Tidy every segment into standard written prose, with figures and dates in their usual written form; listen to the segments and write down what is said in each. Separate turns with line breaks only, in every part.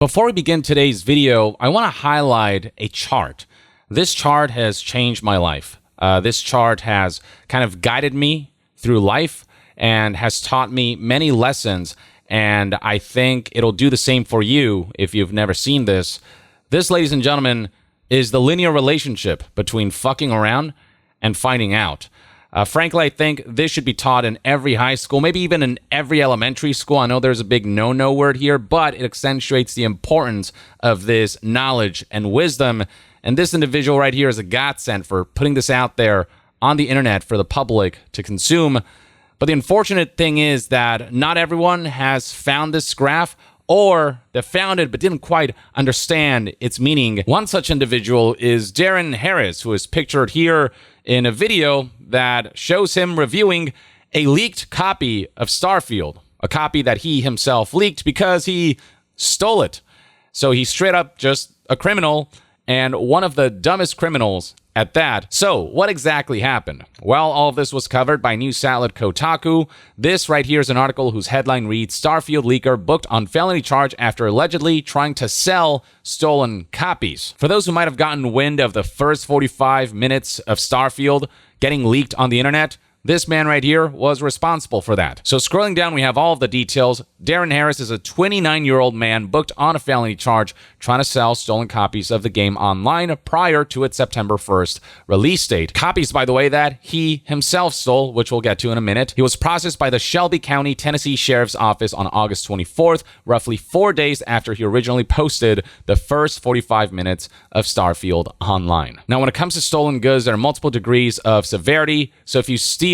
Before we begin today's video, I want to highlight a chart. This chart has changed my life. This chart has kind of guided me through life and has taught me many lessons, and I think it'll do the same for you if you've never seen this. This, ladies and gentlemen, is the linear relationship between fucking around and finding out. Frankly, I think this should be taught in every high school, maybe even in every elementary school. I know there's a big no-no word here, but it accentuates the importance of this knowledge and wisdom. And this individual right here is a godsend for putting this out there on the internet for the public to consume. But the unfortunate thing is that not everyone has found this graph, or they found it but didn't quite understand its meaning. One such individual is Darren Harris, who is pictured here in a video that shows him reviewing a leaked copy of Starfield, a copy that he himself leaked because he stole it. So he's straight up just a criminal, and one of the dumbest criminals at that. So what exactly happened? Well, all of this was covered by news outlet Kotaku. This right here is an article whose headline reads, Starfield leaker booked on felony charge after allegedly trying to sell stolen copies. For those who might have gotten wind of the first 45 minutes of Starfield getting leaked on the internet, this man right here was responsible for that. So scrolling down, we have all of the details. Darren Harris is a 29-year-old man booked on a felony charge trying to sell stolen copies of the game online prior to its September 1st release date. Copies, by the way, that he himself stole, which we'll get to in a minute. He was processed by the Shelby County, Tennessee Sheriff's Office on August 24th, roughly 4 days after he originally posted the first 45 minutes of Starfield online. Now, when it comes to stolen goods, there are multiple degrees of severity. So if you steal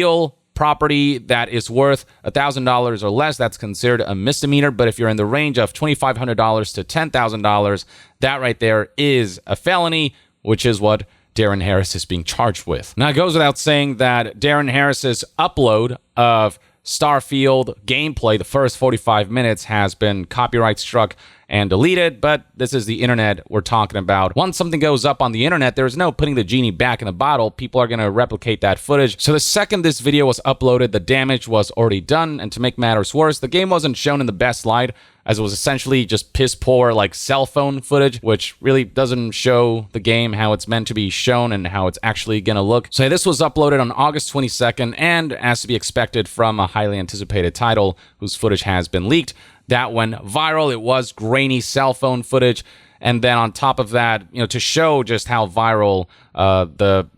property that is worth $1,000 or less, that's considered a misdemeanor. But if you're in the range of $2,500 to $10,000, that right there is a felony, which is what Darren Harris is being charged with. Now, it goes without saying that Darren Harris's upload of Starfield gameplay, the first 45 minutes, has been copyright struck and deleted, but this is the internet we're talking about. Once something goes up on the internet, there's no putting the genie back in the bottle. People are going to replicate that footage. So the second this video was uploaded, the damage was already done, and to make matters worse, the game wasn't shown in the best light, as it was essentially just piss poor like cell phone footage, which really doesn't show the game how it's meant to be shown and how it's actually gonna look. So this was uploaded on August 22nd, and as to be expected from a highly anticipated title whose footage has been leaked, that went viral. It was grainy cell phone footage, and then on top of that, to show just how viral the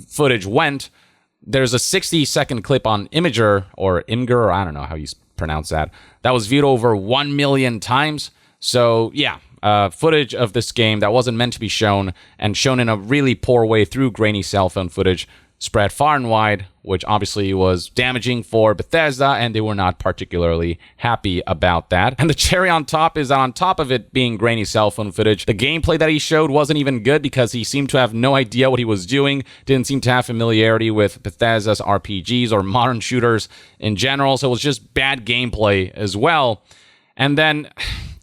footage went, there's a 60-second clip on Imgur, or I don't know how you pronounce that was viewed over 1 million times. So yeah, footage of this game that wasn't meant to be shown, and shown in a really poor way through grainy cell phone footage, spread far and wide, which obviously was damaging for Bethesda, and they were not particularly happy about that. And the cherry on top is that on top of it being grainy cell phone footage, the gameplay that he showed wasn't even good because he seemed to have no idea what he was doing, didn't seem to have familiarity with Bethesda's RPGs or modern shooters in general, so it was just bad gameplay as well. And then,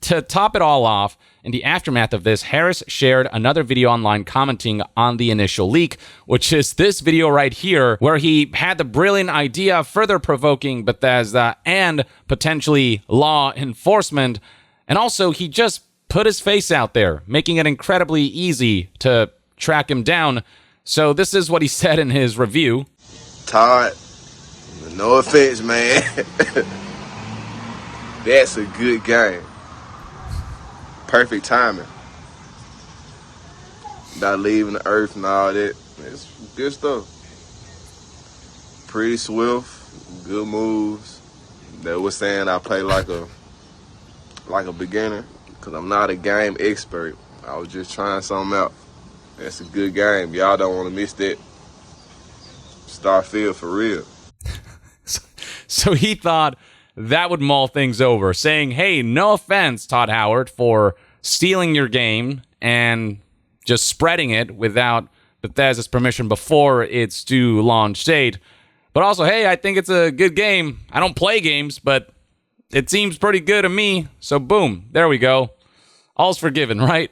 to top it all off, in the aftermath of this, Harris shared another video online commenting on the initial leak, which is this video right here, where he had the brilliant idea of further provoking Bethesda and potentially law enforcement. And also, he just put his face out there, making it incredibly easy to track him down. So this is what he said in his review.
Todd, no offense, man. That's a good game. Perfect timing. Not leaving the earth and all that. It's good stuff. Pretty swift, good moves. They were saying I play like a beginner because I'm not a game expert. I was just trying something out. That's a good game. Y'all don't want to miss that. Starfield for real.
So he thought that would mull things over, saying, hey, no offense, Todd Howard, for stealing your game and just spreading it without Bethesda's permission before its due launch date. But also, hey, I think it's a good game. I don't play games, but it seems pretty good to me. So boom, there we go. All's forgiven, right?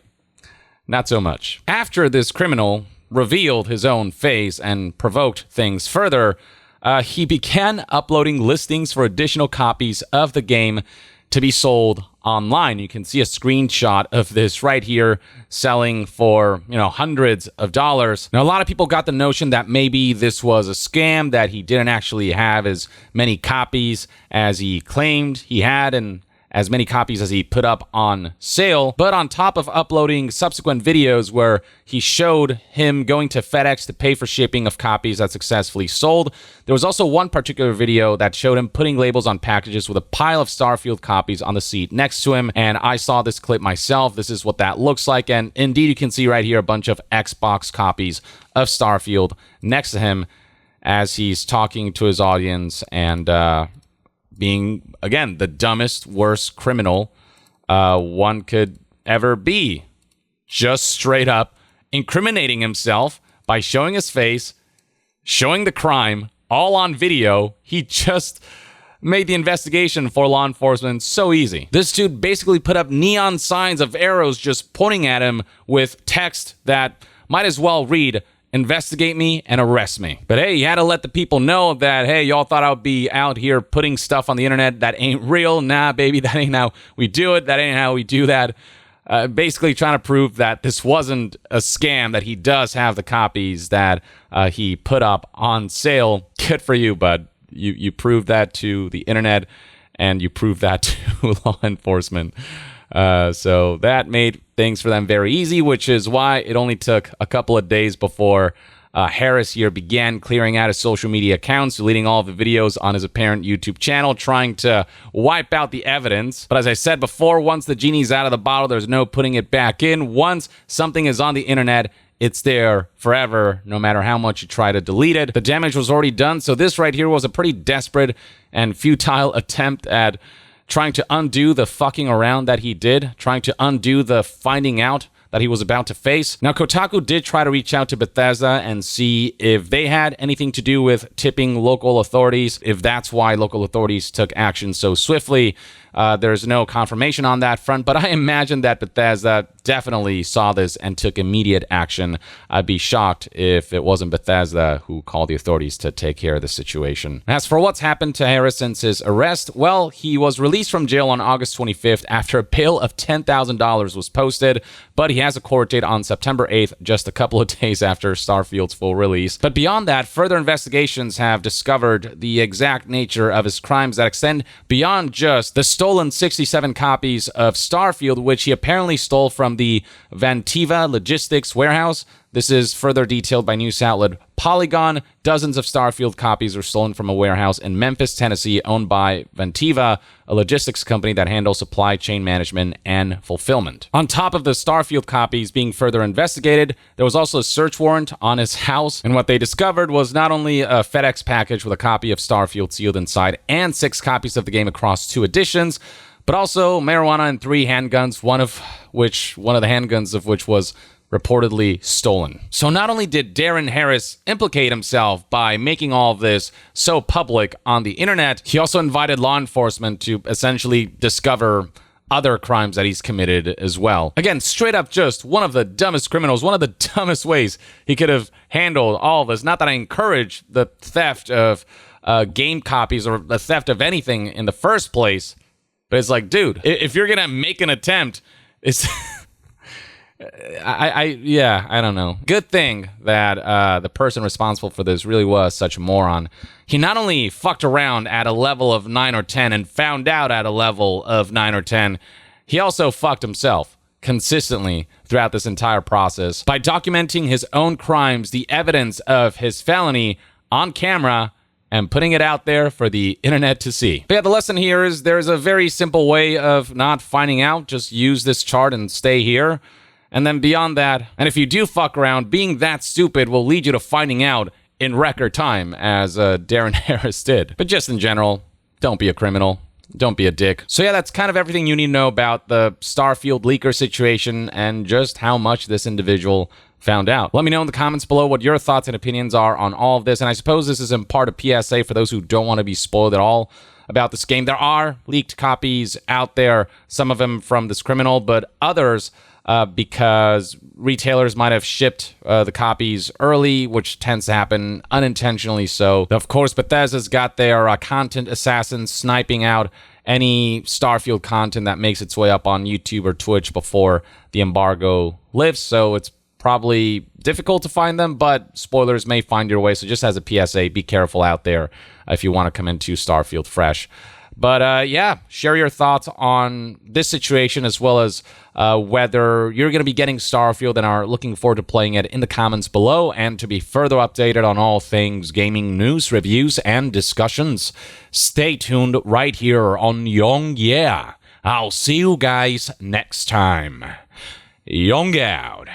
Not so much. After this criminal revealed his own face and provoked things further, he began uploading listings for additional copies of the game to be sold online. You can see a screenshot of this right here, selling for, hundreds of dollars. Now, a lot of people got the notion that maybe this was a scam, that he didn't actually have as many copies as he claimed he had, and as many copies as he put up on sale. But on top of uploading subsequent videos where he showed him going to FedEx to pay for shipping of copies that successfully sold, there was also one particular video that showed him putting labels on packages with a pile of Starfield copies on the seat next to him. And I saw this clip myself. This is what that looks like. And indeed, you can see right here a bunch of Xbox copies of Starfield next to him as he's talking to his audience and being, again, the dumbest, worst criminal one could ever be. Just straight up incriminating himself by showing his face, showing the crime, all on video. He just made the investigation for law enforcement so easy. This dude basically put up neon signs of arrows just pointing at him with text that might as well read, "Investigate me and arrest me." But hey, you had to let the people know that, hey, y'all thought I would be out here putting stuff on the internet that ain't real. Nah, baby, that ain't how we do it. That ain't how we do that. Basically trying to prove that this wasn't a scam, that he does have the copies that he put up on sale. Good for you, bud. You proved that to the internet, and you proved that to law enforcement. So that made things for them very easy, which is why it only took a couple of days before Harris here began clearing out his social media accounts, deleting all of the videos on his apparent YouTube channel, trying to wipe out the evidence. But as I said before, once the genie's out of the bottle, there's no putting it back in. Once something is on the internet, it's there forever, no matter how much you try to delete it. The damage was already done, so this right here was a pretty desperate and futile attempt at trying to undo the fucking around that he did, trying to undo the finding out that he was about to face. Now, Kotaku did try to reach out to Bethesda and see if they had anything to do with tipping local authorities, if that's why local authorities took action so swiftly. There's no confirmation on that front, but I imagine that Bethesda definitely saw this and took immediate action. I'd be shocked if it wasn't Bethesda who called the authorities to take care of the situation. As for what's happened to Harris since his arrest, well, he was released from jail on August 25th after a bail of $10,000 was posted, but he has a court date on September 8th, just a couple of days after Starfield's full release. But beyond that, further investigations have discovered the exact nature of his crimes that extend beyond just the stolen 67 copies of Starfield, which he apparently stole from the Vantiva Logistics warehouse. This is further detailed by news outlet Polygon. Dozens of Starfield copies were stolen from a warehouse in Memphis, Tennessee, owned by Vantiva, a logistics company that handles supply chain management and fulfillment. On top of the Starfield copies being further investigated, there was also a search warrant on his house, and what they discovered was not only a FedEx package with a copy of Starfield sealed inside and 6 copies of the game across 2 editions, but also marijuana and 3 handguns, one of the handguns of which was reportedly stolen. So not only did Darren Harris implicate himself by making all of this so public on the internet, he also invited law enforcement to essentially discover other crimes that he's committed as well. Again, straight up just one of the dumbest criminals, one of the dumbest ways he could have handled all of this. Not that I encourage the theft of game copies or the theft of anything in the first place, but it's like, dude, if you're gonna make an attempt, it's I don't know. Good thing that the person responsible for this really was such a moron. He not only fucked around at a level of 9 or 10 and found out at a level of 9 or 10, he also fucked himself consistently throughout this entire process by documenting his own crimes, the evidence of his felony on camera, and putting it out there for the internet to see. But yeah, the lesson here is there's a very simple way of not finding out. Just use this chart and stay here. And then beyond that, and if you do fuck around, being that stupid will lead you to finding out in record time, as Darren Harris did. But just in general, don't be a criminal. Don't be a dick. So yeah, that's kind of everything you need to know about the Starfield leaker situation and just how much this individual found out. Let me know in the comments below what your thoughts and opinions are on all of this. And I suppose this is in part a PSA for those who don't want to be spoiled at all about this game. There are leaked copies out there, some of them from this criminal, but others because retailers might have shipped the copies early, which tends to happen unintentionally. So, of course, Bethesda's got their content assassins sniping out any Starfield content that makes its way up on YouTube or Twitch before the embargo lifts, so it's probably difficult to find them, but spoilers may find your way. So just as a PSA, be careful out there if you want to come into Starfield fresh. But yeah, share your thoughts on this situation as well as whether you're going to be getting Starfield and are looking forward to playing it in the comments below. And to be further updated on all things gaming news, reviews, and discussions, stay tuned right here on Young Yeah. I'll see you guys next time. Young out.